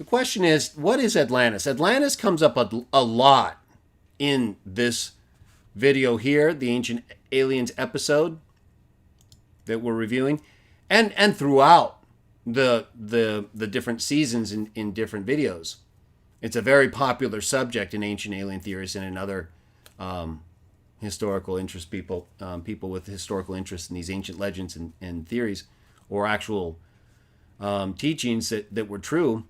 The question is, what is Atlantis? Atlantis comes up a lot in this video here, the Ancient Aliens episode that we're reviewing, and throughout the different seasons in different videos. It's a very popular subject in ancient alien theories and in other historical interest people with historical interest in these ancient legends and theories or actual teachings that were true.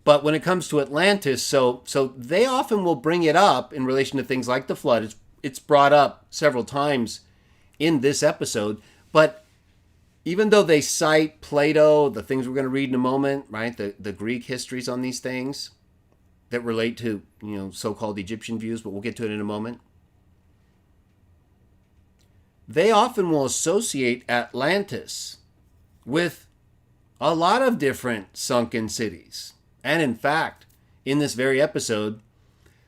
But when it comes to Atlantis, so they often will bring it up in relation to things like the flood. It's brought up several times in this episode, but even though they cite Plato, the things we're going to read in a moment, right? The Greek histories on these things that relate to, so-called Egyptian views, but we'll get to it in a moment. They often will associate Atlantis with a lot of different sunken cities. And in fact, in this very episode,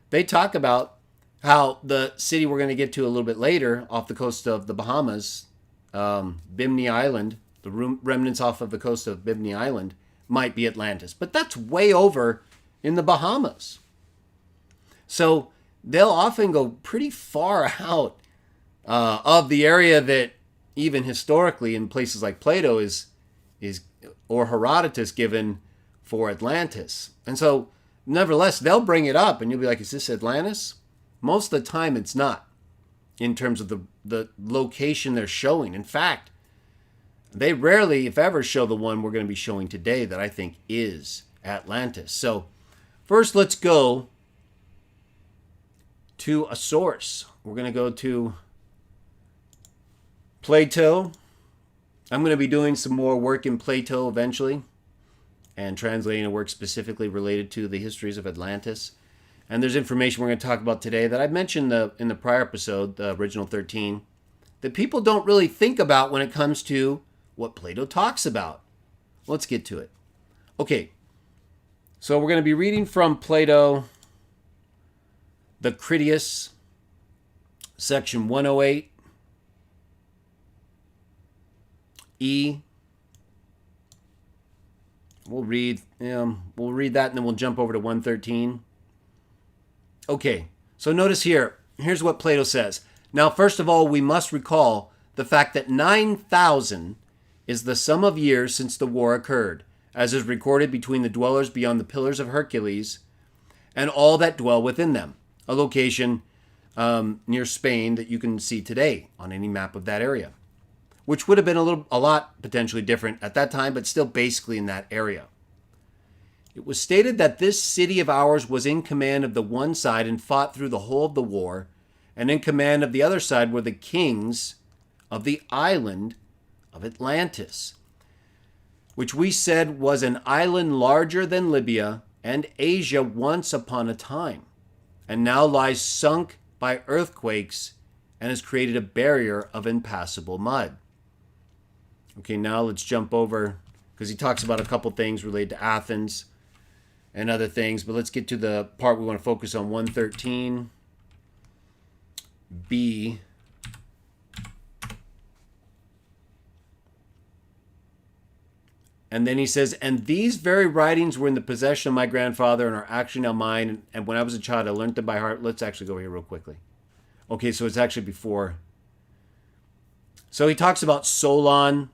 they talk about how the city we're going to get to a little bit later off the coast of the Bahamas, Bimini Island, the remnants off of the coast of Bimini Island, might be Atlantis. But that's way over in the Bahamas. So they'll often go pretty far out of the area that even historically in places like Plato is or Herodotus given for Atlantis. And so nevertheless, they'll bring it up and you'll be like, is this Atlantis? Most of the time it's not in terms of the location they're showing. In fact, they rarely, if ever, show the one we're going to be showing today that I think is Atlantis. So first, let's go to a source. We're going to go to Plato. I'm going to be doing some more work in Plato eventually and translating a work specifically related to the histories of Atlantis. And there's information we're going to talk about today that I mentioned in the prior episode, the original 13, that people don't really think about when it comes to what Plato talks about. Let's get to it. Okay, so we're going to be reading from Plato, the Critias, section 108, E. We'll read that and then we'll jump over to 113. Okay, so notice here's what Plato says. Now, first of all, we must recall the fact that 9,000 is the sum of years since the war occurred, as is recorded between the dwellers beyond the Pillars of Hercules and all that dwell within them, a location near Spain that you can see today on any map of that area, which would have been a lot potentially different at that time, but still basically in that area. It was stated that this city of ours was in command of the one side and fought through the whole of the war, and in command of the other side were the kings of the island of Atlantis, which we said was an island larger than Libya and Asia once upon a time, and now lies sunk by earthquakes and has created a barrier of impassable mud. Okay, now let's jump over, because he talks about a couple things related to Athens and other things, but let's get to the part we want to focus on, 113. B. And then he says, and these very writings were in the possession of my grandfather and are actually now mine. And when I was a child, I learned them by heart. Let's actually go here real quickly. Okay, so it's actually before. So he talks about Solon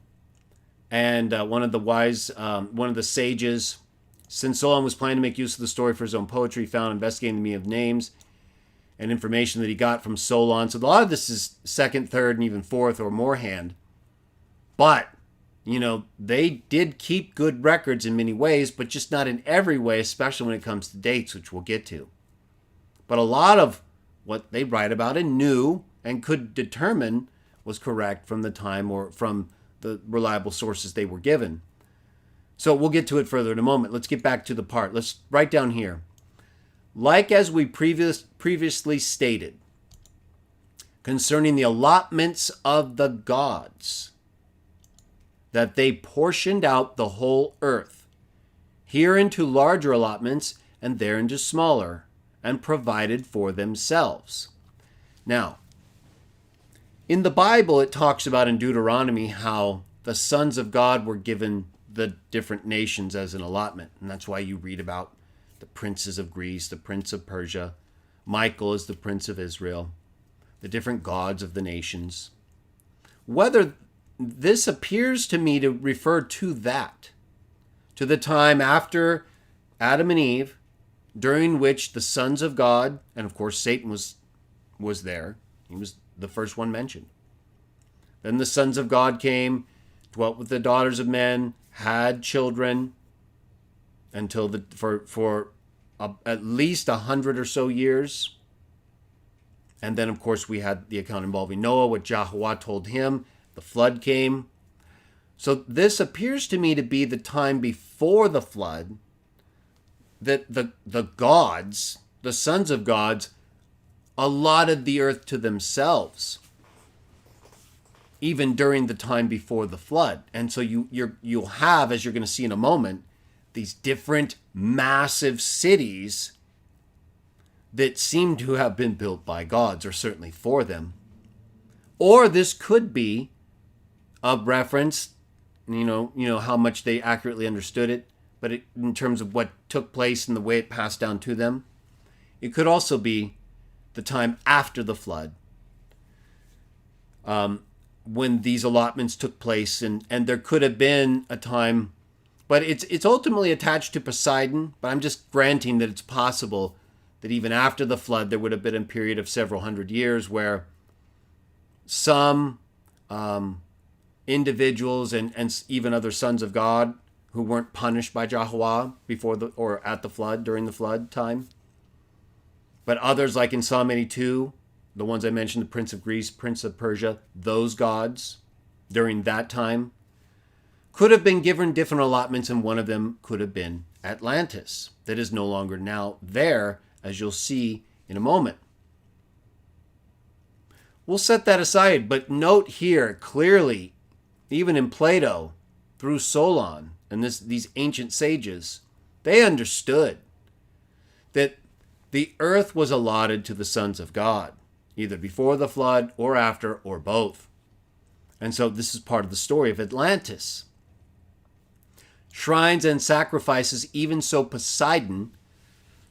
and one of the sages. Since Solon was planning to make use of the story for his own poetry, he found investigating the meaning of names and information that he got from Solon. So a lot of this is second, third, and even fourth or more hand. But, they did keep good records in many ways, but just not in every way, especially when it comes to dates, which we'll get to. But a lot of what they write about and knew and could determine was correct from the time or from the reliable sources they were given. So we'll get to it further in a moment. Let's get back to the part. Let's write down here. Like as we previously stated concerning the allotments of the gods, that they portioned out the whole earth, here into larger allotments and there into smaller, and provided for themselves. Now, in the Bible, it talks about in Deuteronomy how the sons of God were given the different nations as an allotment. And that's why you read about the princes of Greece, the prince of Persia. Michael is the prince of Israel, the different gods of the nations. Whether this appears to me to refer to that, to the time after Adam and Eve, during which the sons of God, and of course Satan was there. He was the first one mentioned. Then the sons of God came, dwelt with the daughters of men, had children until for at least 100 or so years. And then, of course, we had the account involving Noah, what Jehovah told him. The flood came. So this appears to me to be the time before the flood that the gods, the sons of gods, allotted the earth to themselves, even during the time before the flood. And so you'll have, as you're going to see in a moment, these different massive cities that seem to have been built by gods, or certainly for them. Or this could be a reference, you know how much they accurately understood it, but in terms of what took place and the way it passed down to them. It could also be the time after the flood, when these allotments took place, and there could have been a time, but it's ultimately attached to Poseidon, but I'm just granting that it's possible that even after the flood there would have been a period of several hundred years where some individuals and even other sons of God who weren't punished by Jehovah before or at the flood, during the flood time, but others, like in Psalm 82, the ones I mentioned, the prince of Greece, prince of Persia, those gods during that time could have been given different allotments, and one of them could have been Atlantis, that is no longer now there, as you'll see in a moment. We'll set that aside, but note here clearly, even in Plato, through Solon, and these ancient sages, they understood that the earth was allotted to the sons of God, either before the flood or after, or both. And so this is part of the story of Atlantis. Shrines and sacrifices, even so Poseidon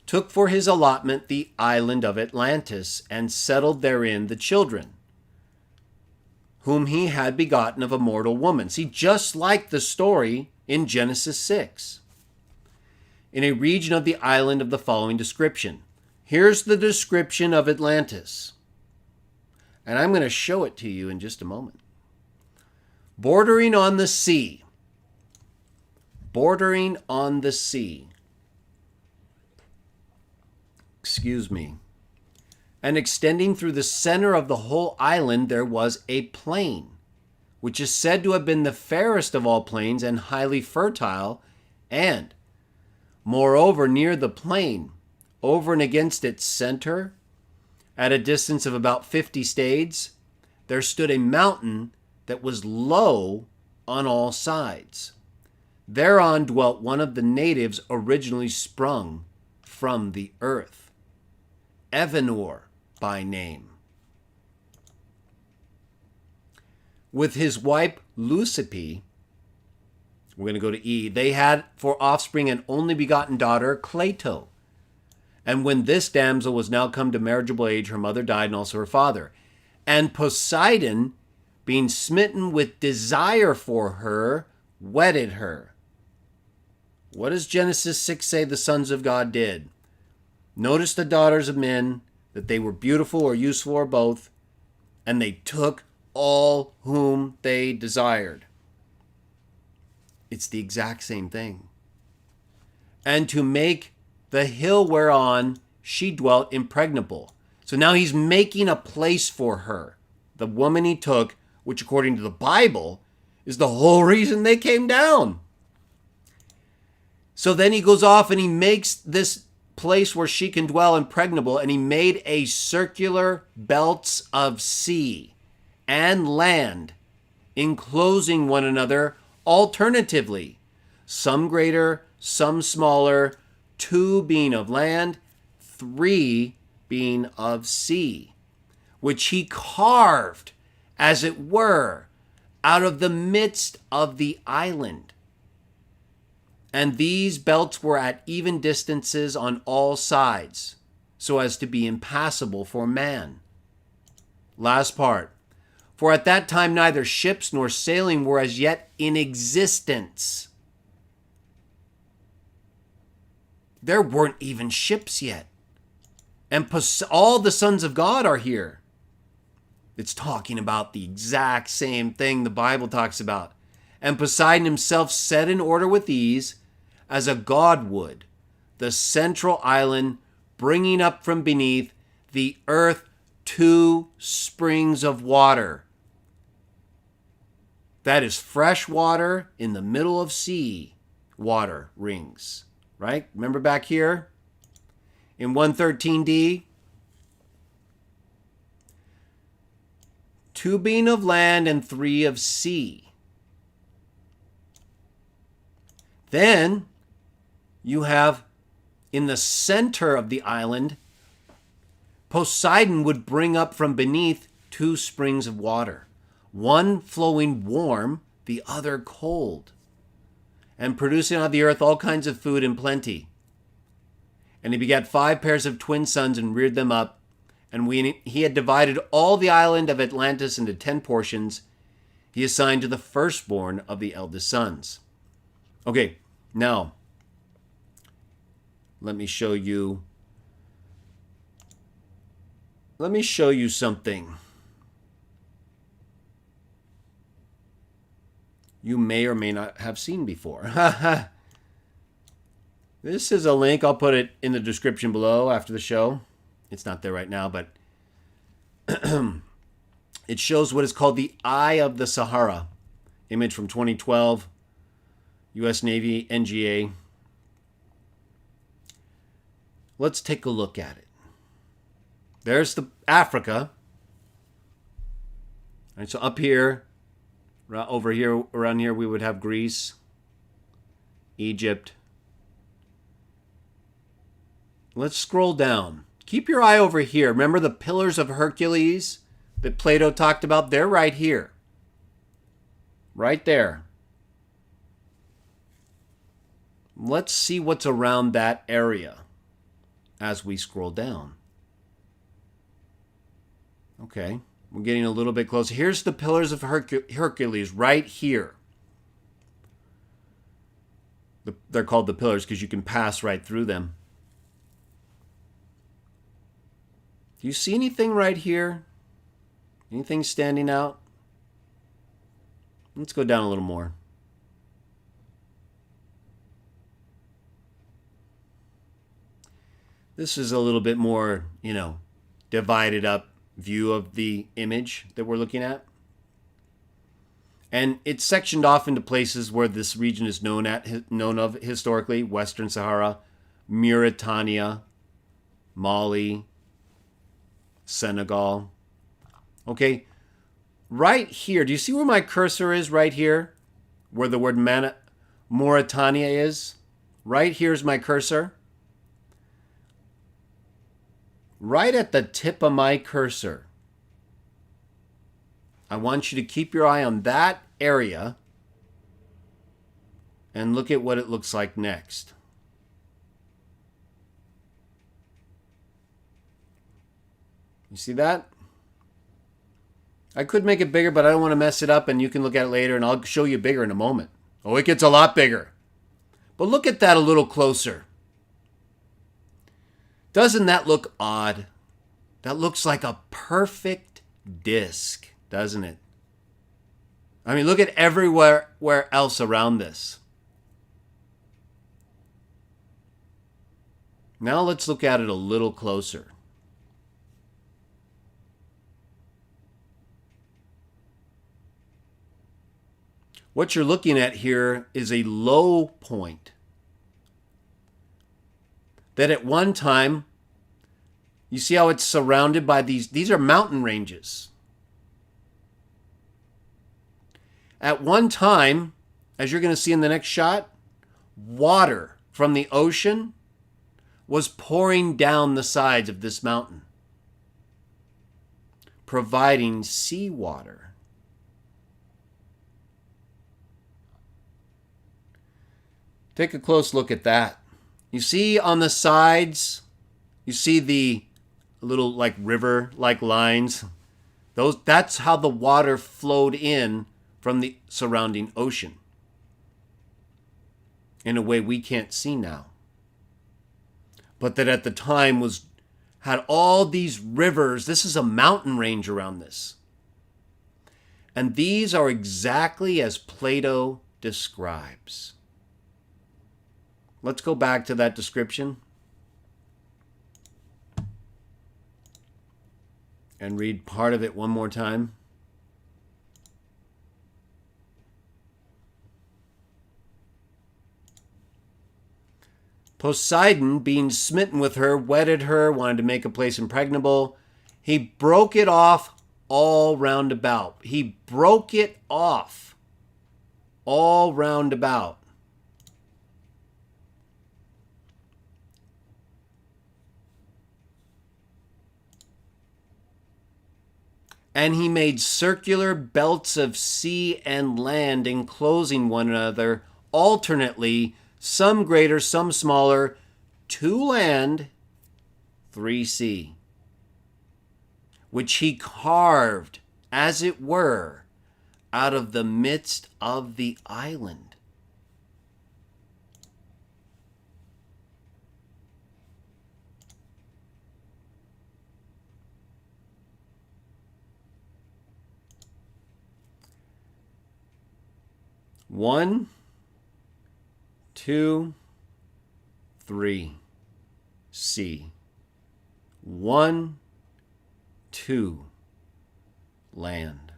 took for his allotment the island of Atlantis, and settled therein the children, whom he had begotten of a mortal woman. See, just like the story in Genesis 6. In a region of the island of the following description. Here's the description of Atlantis. And I'm going to show it to you in just a moment. Bordering on the sea. Bordering on the sea. Excuse me. And extending through the center of the whole island there was a plain, which is said to have been the fairest of all plains and highly fertile, and, moreover, near the plain, over and against its center, at a distance of about 50 stades, there stood a mountain that was low on all sides. Thereon dwelt one of the natives originally sprung from the earth, Evanor by name. With his wife Leucippe, we're going to go to E, they had for offspring an only begotten daughter, Plato. And when this damsel was now come to marriageable age, her mother died, and also her father. And Poseidon, being smitten with desire for her, wedded her. What does Genesis 6 say the sons of God did? Notice the daughters of men, that they were beautiful or useful or both, and they took all whom they desired. It's the exact same thing. And to make the hill whereon she dwelt impregnable. So now he's making a place for her. The woman he took, which according to the Bible is the whole reason they came down. So then he goes off and he makes this place where she can dwell impregnable, and he made a circular belts of sea and land, enclosing one another alternatively, some greater, some smaller, 2 being of land, 3 being of sea, which he carved, as it were, out of the midst of the island. And these belts were at even distances on all sides, so as to be impassable for man. Last part. For at that time neither ships nor sailing were as yet in existence. There weren't even ships yet. And all the sons of God are here. It's talking about the exact same thing the Bible talks about. And Poseidon himself set in order with ease, as a god would, the central island, bringing up from beneath the earth 2 springs of water. That is fresh water in the middle of sea water rings, right? Remember back here in 113d? 2 being of land and 3 of sea. Then you have in the center of the island, Poseidon would bring up from beneath 2 springs of water, one flowing warm, the other cold, and producing on the earth all kinds of food in plenty. And he begat 5 pairs of twin sons and reared them up. And when he had divided all the island of Atlantis into 10 portions, he assigned to the firstborn of the eldest sons. Okay, now, let me show you something you may or may not have seen before. This is a link. I'll put it in the description below after the show. It's not there right now, but it shows what is called the Eye of the Sahara. Image from 2012, U.S. Navy, NGA. Let's take a look at it. There's the Africa. All right, so up here, over here, around here, we would have Greece, Egypt. Let's scroll down. Keep your eye over here. Remember the pillars of Hercules that Plato talked about? They're right here. Right there. Let's see what's around that area as we scroll down. Okay, we're getting a little bit closer. Here's the pillars of Hercules right here. They're called the pillars because you can pass right through them. Do you see anything right here? Anything standing out? Let's go down a little more. This is a little bit more, divided up view of the image that we're looking at. And it's sectioned off into places where this region is known of historically: Western Sahara, Mauritania, Mali, Senegal. Okay, right here, do you see where my cursor is right here? Where the word Mauritania is? Right here's my cursor. Right at the tip of my cursor, I want you to keep your eye on that area and look at what it looks like next. You see that? I could make it bigger, but I don't want to mess it up, and you can look at it later, and I'll show you bigger in a moment. Oh, it gets a lot bigger. But look at that a little closer. Doesn't that look odd? That looks like a perfect disc, doesn't it? I mean, look at everywhere else around this. Now let's look at it a little closer. What you're looking at here is a low point that at one time, you see how it's surrounded by these are mountain ranges. At one time, as you're going to see in the next shot, water from the ocean was pouring down the sides of this mountain, providing seawater. Take a close look at that. You see on the sides, you see the little like river-like lines. That's how the water flowed in from the surrounding ocean in a way we can't see now. But that at the time had all these rivers. This is a mountain range around this. And these are exactly as Plato describes. Let's go back to that description and read part of it one more time. Poseidon, being smitten with her, wedded her, wanted to make a place impregnable. He broke it off all round about. He broke it off all round about. And he made circular belts of sea and land enclosing one another alternately, some greater, some smaller, 2 land, 3 sea, which he carved, as it were, out of the midst of the island. One, 2, 3, sea. 1, 2, land.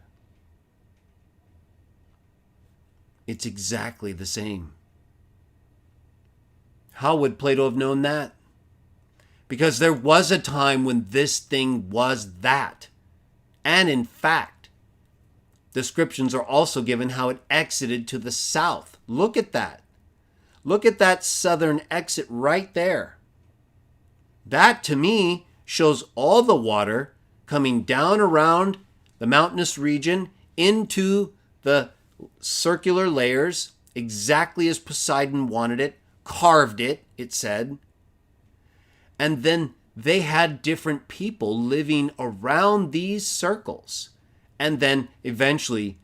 It's exactly the same. How would Plato have known that? Because there was a time when this thing was that. And in fact, descriptions are also given how it exited to the south. Look at that. Look at that southern exit right there. That, to me, shows all the water coming down around the mountainous region into the circular layers, exactly as Poseidon wanted it, carved it, it said. And then they had different people living around these circles. And then eventually,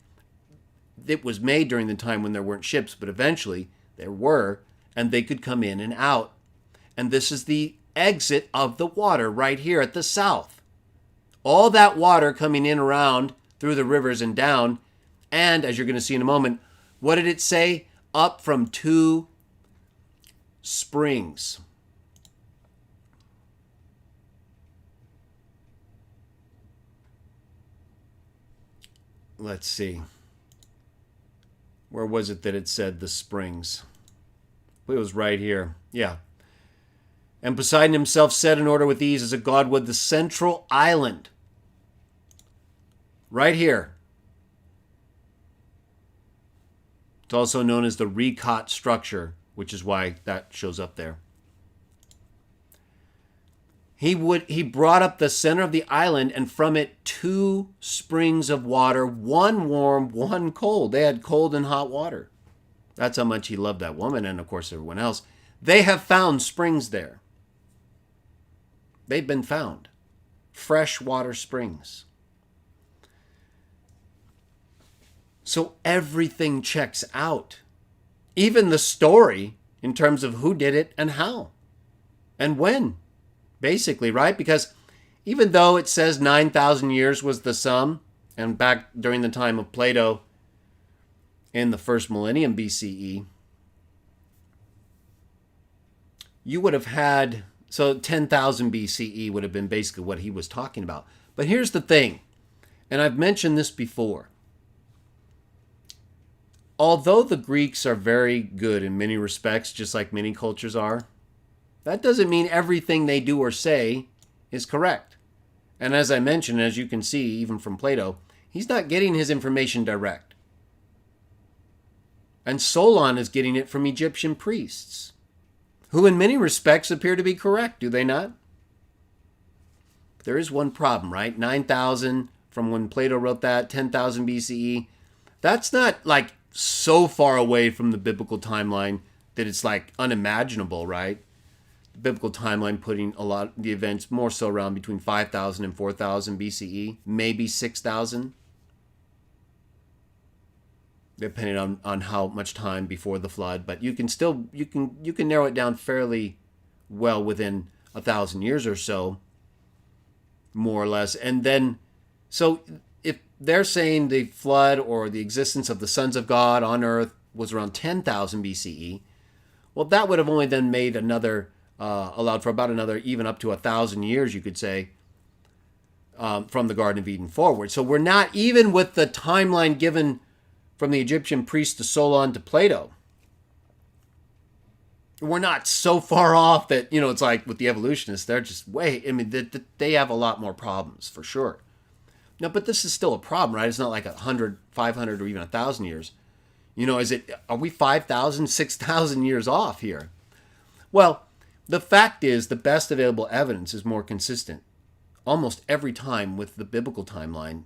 it was made during the time when there weren't ships, but eventually there were, and they could come in and out. And this is the exit of the water right here at the south. All that water coming in around through the rivers and down. And as you're going to see in a moment, what did it say? Up from 2 springs. Let's see. Where was it that it said the springs? It was right here. Yeah. And Poseidon himself set in order with ease as a god would the central island. Right here. It's also known as the Recot structure, which is why that shows up there. He brought up the center of the island, and from it 2 springs of water, one warm, one cold. They had cold and hot water. That's how much he loved that woman, and of course everyone else. They have found springs there. They've been found. Freshwater springs. So everything checks out. Even the story in terms of who did it and how and when. Basically, right? Because even though it says 9,000 years was the sum, and back during the time of Plato in the first millennium BCE, you would have had, so 10,000 BCE would have been basically what he was talking about. But here's the thing, and I've mentioned this before. Although the Greeks are very good in many respects, just like many cultures are, that doesn't mean everything they do or say is correct. And as I mentioned, as you can see, even from Plato, he's not getting his information direct. And Solon is getting it from Egyptian priests, who in many respects appear to be correct, do they not? There is one problem, right? 9,000 from when Plato wrote that, 10,000 BCE. That's not like so far away from the biblical timeline that it's like unimaginable, right? The biblical timeline putting a lot of the events more so around between 5,000 and 4,000 BCE, maybe 6,000, depending on how much time before the flood. But you can narrow it down fairly well within 1,000 years or so, more or less. And then, so if they're saying the flood or the existence of the sons of God on earth was around 10,000 BCE, well, that would have only then made another, allowed for about another, even up to 1,000 years, you could say, from the Garden of Eden forward. So we're not, even with the timeline given from the Egyptian priest to Solon to Plato, we're not so far off that, it's like with the evolutionists, they're just they have a lot more problems for sure. No, but this is still a problem, right? It's not like 100, 500, or even 1,000 years. Are we 5,000, 6,000 years off here? Well, the fact is the best available evidence is more consistent almost every time with the biblical timeline,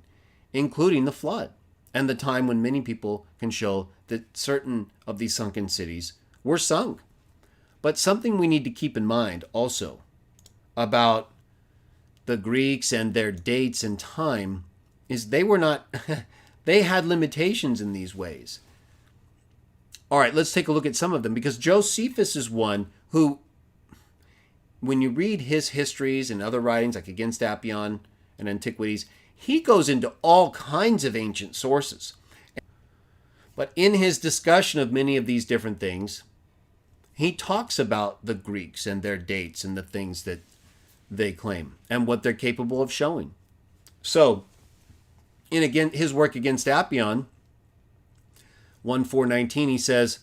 including the flood and the time when many people can show that certain of these sunken cities were sunk. But something we need to keep in mind also about the Greeks and their dates and time is they were not, they had limitations in these ways. All right, let's take a look at some of them, because Josephus is one who, when you read his histories and other writings like Against Appian and Antiquities, he goes into all kinds of ancient sources. But in his discussion of many of these different things, he talks about the Greeks and their dates and the things that they claim and what they're capable of showing. So, in his work Against Appian, 1:419, he says,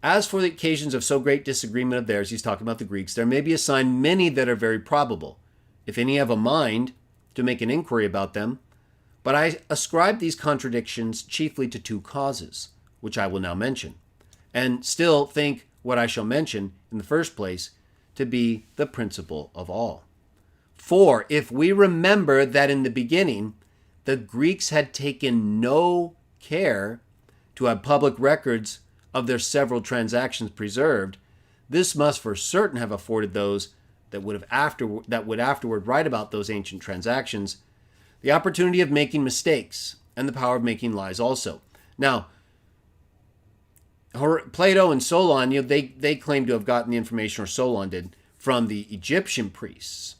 "As for the occasions of so great disagreement of theirs," he's talking about the Greeks, "there may be assigned many that are very probable, if any have a mind to make an inquiry about them. But I ascribe these contradictions chiefly to two causes, which I will now mention, and still think what I shall mention in the first place to be the principal of all. For if we remember that in the beginning the Greeks had taken no care to have public records of their several transactions preserved, this must for certain have afforded those that would afterward write about those ancient transactions the opportunity of making mistakes and the power of making lies also." Now, Plato and Solon, they claim to have gotten the information, or Solon did, from the Egyptian priests,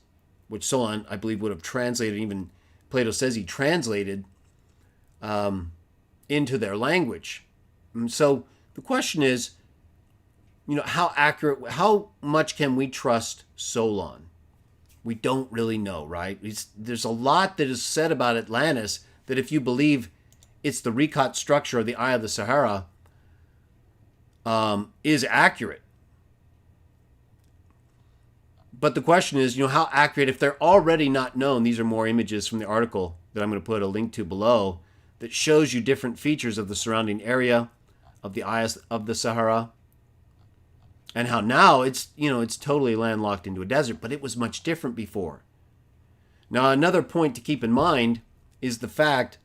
which Solon, I believe, would have translated. Even Plato says he translated into their language. And so the question is, how accurate, how much can we trust Solon? We don't really know, right? There's a lot that is said about Atlantis that if you believe it's the Rikat structure of the Eye of the Sahara, is accurate. But the question is, how accurate, if they're already not known. These are more images from the article that I'm going to put a link to below that shows you different features of the surrounding area of the Eye of the Sahara, and how now it's totally landlocked into a desert, but it was much different before. Now, another point to keep in mind is the fact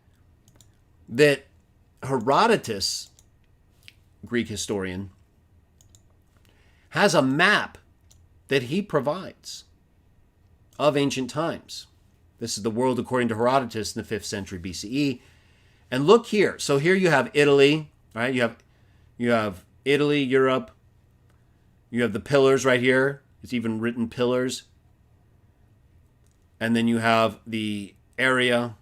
that Herodotus, Greek historian, has a map that he provides of ancient times. This is the world according to Herodotus in the 5th century BCE. And look here. So here you have Italy, right? You have Italy, Europe. You have the pillars right here. It's even written pillars. And then you have the area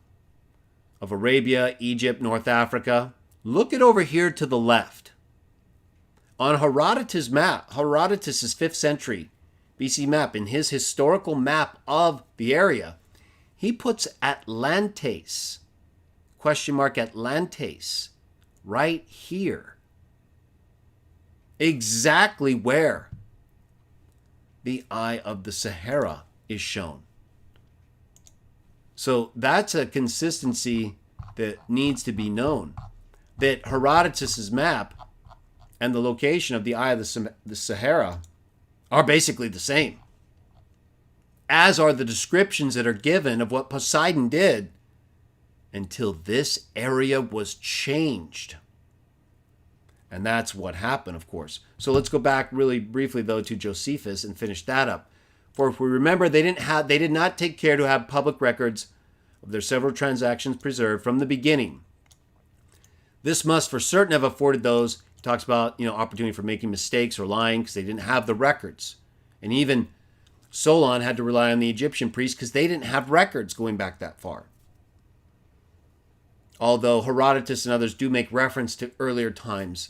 of Arabia, Egypt, North Africa. Look at over here to the left. On Herodotus' map, Herodotus' 5th century BC map, in his historical map of the area, he puts Atlantis, Atlantis, right here. Exactly where the Eye of the Sahara is shown. So that's a consistency that needs to be known. That Herodotus' map and the location of the Eye of the Sahara are basically the same, as are the descriptions that are given of what Poseidon did until this area was changed. And that's what happened, of course. So let's go back really briefly, though, to Josephus and finish that up. For if we remember, they did not take care to have public records of their several transactions preserved from the beginning. This must for certain have afforded those, he talks about, opportunity for making mistakes or lying because they didn't have the records. And even Solon had to rely on the Egyptian priests because they didn't have records going back that far. Although Herodotus and others do make reference to earlier times,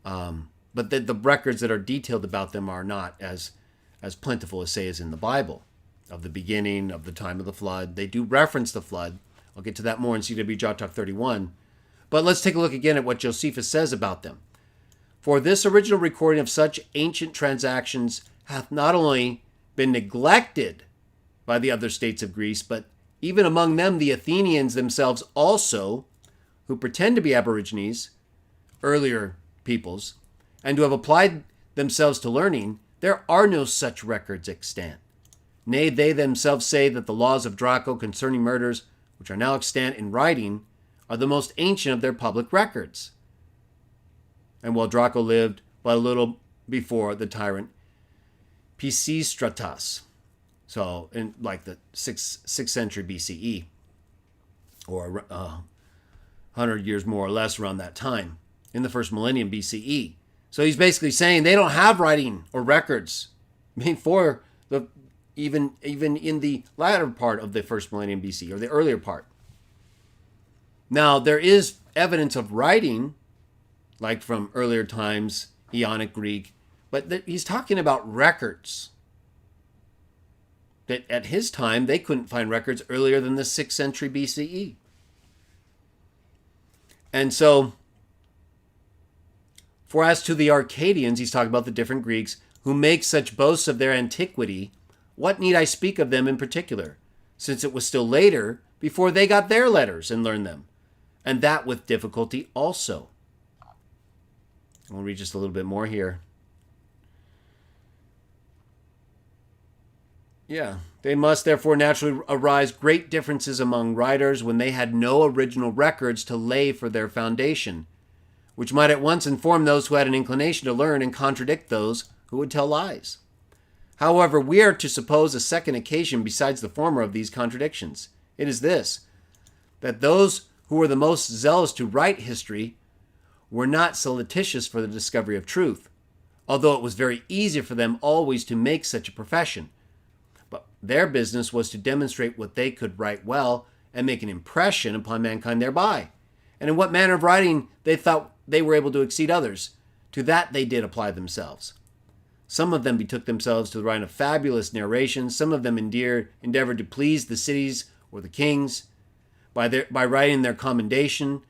but the records that are detailed about them are not as plentiful as, say, as in the Bible, of the beginning, of the time of the flood. They do reference the flood. I'll get to that more in CWJah Talk 31. But let's take a look again at what Josephus says about them. For this original recording of such ancient transactions hath not only been neglected by the other states of Greece, but even among them the Athenians themselves also, who pretend to be aborigines, earlier peoples, and to have applied themselves to learning, there are no such records extant. Nay, they themselves say that the laws of Draco concerning murders, which are now extant in writing, are the most ancient of their public records. And while Draco lived but a little before the tyrant Pisistratus, so in like the 6th century BCE, or 100 years more or less around that time, in the first millennium BCE. So he's basically saying they don't have writing or records before even in the latter part of the first millennium BC, or the earlier part. Now, there is evidence of writing, like from earlier times, Ionic Greek, but he's talking about records. That at his time, they couldn't find records earlier than the 6th century BCE. And so, for as to the Arcadians, he's talking about the different Greeks, who make such boasts of their antiquity, what need I speak of them in particular, since it was still later before they got their letters and learned them, and that with difficulty also. We'll read just a little bit more here. Yeah, they must therefore naturally arise great differences among writers when they had no original records to lay for their foundation, which might at once inform those who had an inclination to learn and contradict those who would tell lies. However, we are to suppose a second occasion besides the former of these contradictions. It is this, that those who were the most zealous to write history were not solicitous for the discovery of truth, although it was very easy for them always to make such a profession. But their business was to demonstrate what they could write well and make an impression upon mankind thereby. And in what manner of writing they thought they were able to exceed others, to that they did apply themselves. Some of them betook themselves to the writing of fabulous narrations. Some of them endeavored to please the cities or the kings by writing their commendation.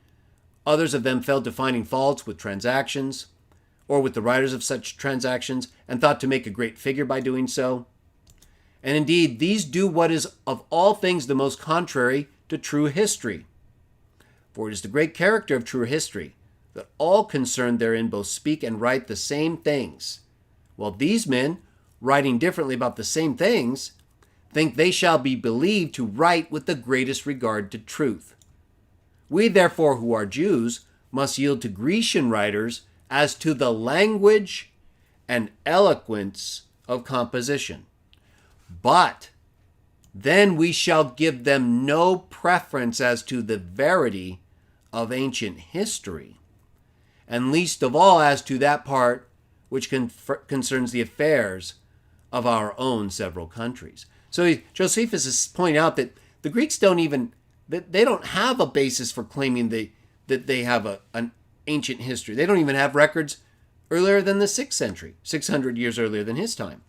Others of them fell to finding faults with transactions or with the writers of such transactions, and thought to make a great figure by doing so. And indeed, these do what is of all things the most contrary to true history. For it is the great character of true history that all concerned therein both speak and write the same things, while these men, writing differently about the same things, think they shall be believed to write with the greatest regard to truth. We, therefore, who are Jews, must yield to Grecian writers as to the language and eloquence of composition. But then we shall give them no preference as to the verity of ancient history, and least of all as to that part which concerns the affairs of our own several countries. So Josephus is pointing out that the Greeks they don't have a basis for claiming that they have an ancient history. They don't even have records earlier than the 6th century, 600 years earlier than his time.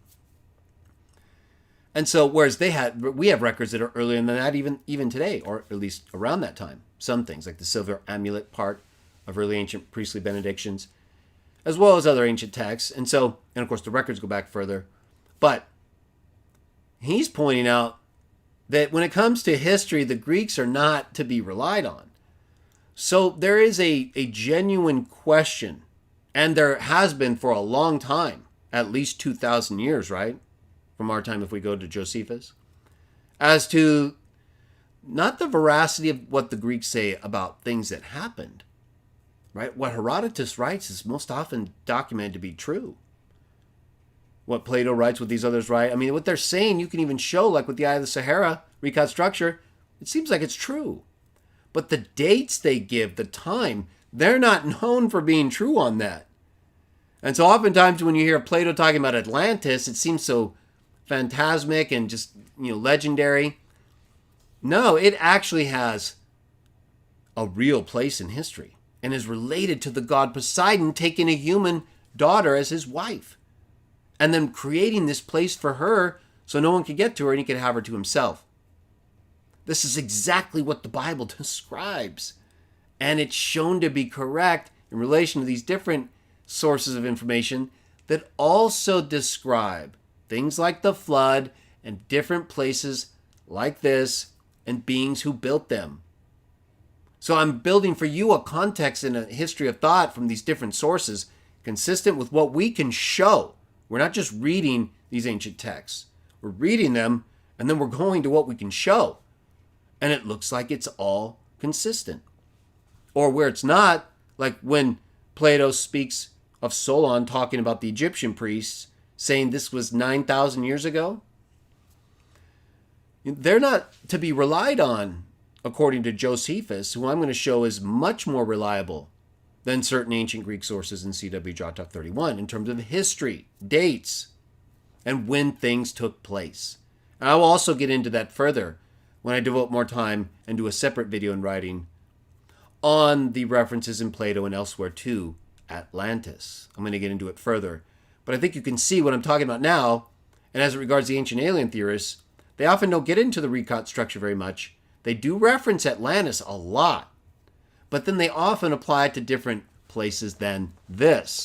And so, whereas we have records that are earlier than that, even today, or at least around that time. Some things, like the silver amulet part of early ancient priestly benedictions, as well as other ancient texts. And of course, the records go back further. But he's pointing out that when it comes to history, the Greeks are not to be relied on. So there is a genuine question, and there has been for a long time, at least 2,000 years, right? From our time, if we go to Josephus, as to not the veracity of what the Greeks say about things that happened, right? What Herodotus writes is most often documented to be true. What Plato writes, what these others write, I mean, what they're saying, you can even show, like with the Eye of the Sahara, recon structure, it seems like it's true. But the dates they give, the time, they're not known for being true on that. And so oftentimes when you hear Plato talking about Atlantis, it seems so phantasmic and just, legendary. No, it actually has a real place in history and is related to the god Poseidon taking a human daughter as his wife and then creating this place for her so no one could get to her and he could have her to himself. This is exactly what the Bible describes. And it's shown to be correct in relation to these different sources of information that also describe things like the flood and different places like this and beings who built them. So I'm building for you a context and a history of thought from these different sources consistent with what we can show. We're not just reading these ancient texts. We're reading them and then we're going to what we can show. And it looks like it's all consistent. Or where it's not, like when Plato speaks of Solon talking about the Egyptian priests, saying this was 9,000 years ago. They're not to be relied on, according to Josephus, who I'm going to show is much more reliable than certain ancient Greek sources in CWJah 31 in terms of history, dates, and when things took place. And I will also get into that further when I devote more time and do a separate video in writing on the references in Plato and elsewhere to Atlantis. I'm going to get into it further. But I think you can see what I'm talking about now. And as it regards the ancient alien theorists, they often don't get into the recon structure very much. They do reference Atlantis a lot. But then they often apply it to different places than this.